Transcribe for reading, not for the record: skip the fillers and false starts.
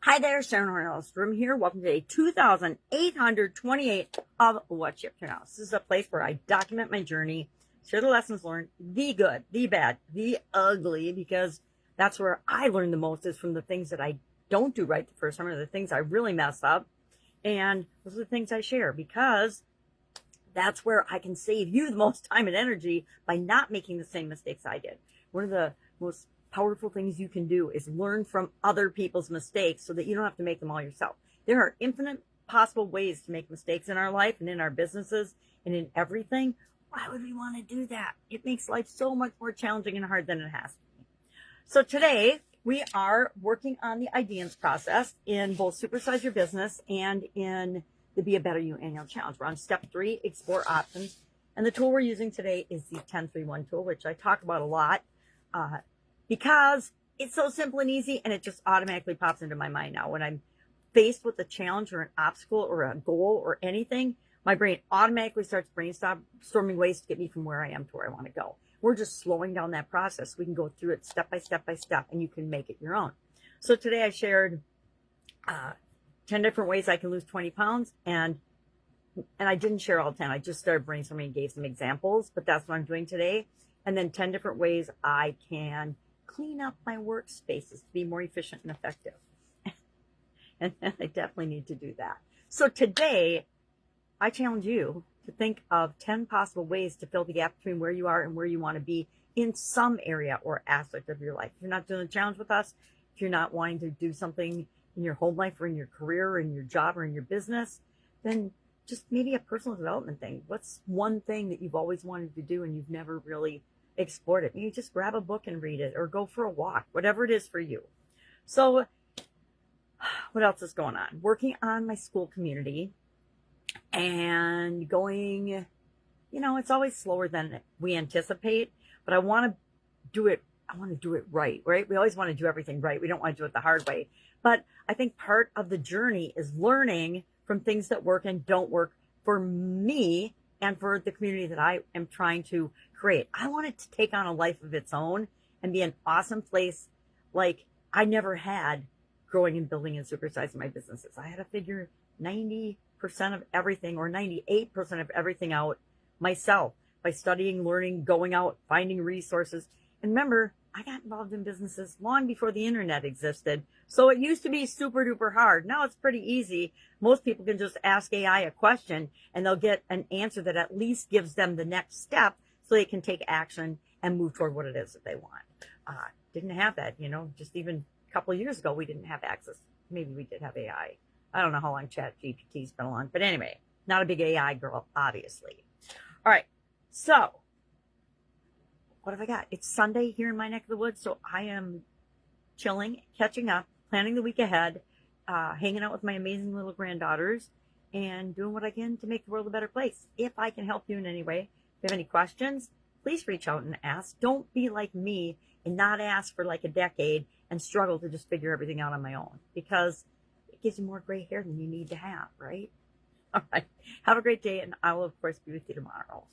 Hi there, Horne-Ellstrom here. Welcome to day 2828 of What Shipped Your House. This is a place where I document my journey, share the lessons learned, the good, the bad, the ugly, because that's where I learn the most is from the things that I don't do right the first time or the things I really mess up. And those are the things I share because that's where I can save you the most time and energy by not making the same mistakes I did. One of the most powerful things you can do is learn from other people's mistakes so that you don't have to make them all yourself. There are infinite possible ways to make mistakes in our life and in our businesses and in everything. Why would we want to do that? It makes life so much more challenging and hard than it has to be. So today we are working on the IDEANCE process in both Supersize Your Business and in the Be a Better You annual challenge. We're on step 3, explore options. And the tool we're using today is the 1031 tool, which I talk about a lot. Because it's so simple and easy, and it just automatically pops into my mind now. When I'm faced with a challenge or an obstacle or a goal or anything, my brain automatically starts brainstorming ways to get me from where I am to where I want to go. We're just slowing down that process. We can go through it step by step by step, and you can make it your own. So today I shared 10 different ways I can lose 20 pounds, and I didn't share all 10. I just started brainstorming and gave some examples, but that's what I'm doing today. And then 10 different ways I can clean up my workspaces to be more efficient and effective. And I definitely need to do that. So today, I challenge you to think of 10 possible ways to fill the gap between where you are and where you want to be in some area or aspect of your life. If you're not doing the challenge with us, if you're not wanting to do something in your home life or in your career or in your job or in your business, then just maybe a personal development thing. What's one thing that you've always wanted to do and you've never really explored it? Maybe just grab a book and read it or go for a walk, whatever it is for you. So what else is going on? Working on my Skool community and going, it's always slower than we anticipate, but I want to do it right? We always want to do everything right. We don't want to do it the hard way. But I think part of the journey is learning from things that work and don't work for me and for the community that I am trying to create. I want it to take on a life of its own and be an awesome place like I never had growing and building and supersizing my businesses. I had to figure 90% of everything or 98% of everything out myself by studying, learning, going out, finding resources. And remember, I got involved in businesses long before the internet existed. So it used to be super duper hard. Now it's pretty easy. Most people can just ask AI a question and they'll get an answer that at least gives them the next step so they can take action and move toward what it is that they want. Didn't have that, just even a couple of years ago, we didn't have access. Maybe we did have AI. I don't know how long ChatGPT's been along, but anyway, not a big AI girl, obviously. All right. So what have I got? It's Sunday here in my neck of the woods, so I am chilling, catching up, planning the week ahead, hanging out with my amazing little granddaughters, and doing what I can to make the world a better place. If I can help you in any way, if you have any questions, please reach out and ask. Don't be like me and not ask for like a decade and struggle to just figure everything out on my own, because it gives you more gray hair than you need to have, right? All right. Have a great day, and I will, of course, be with you tomorrow.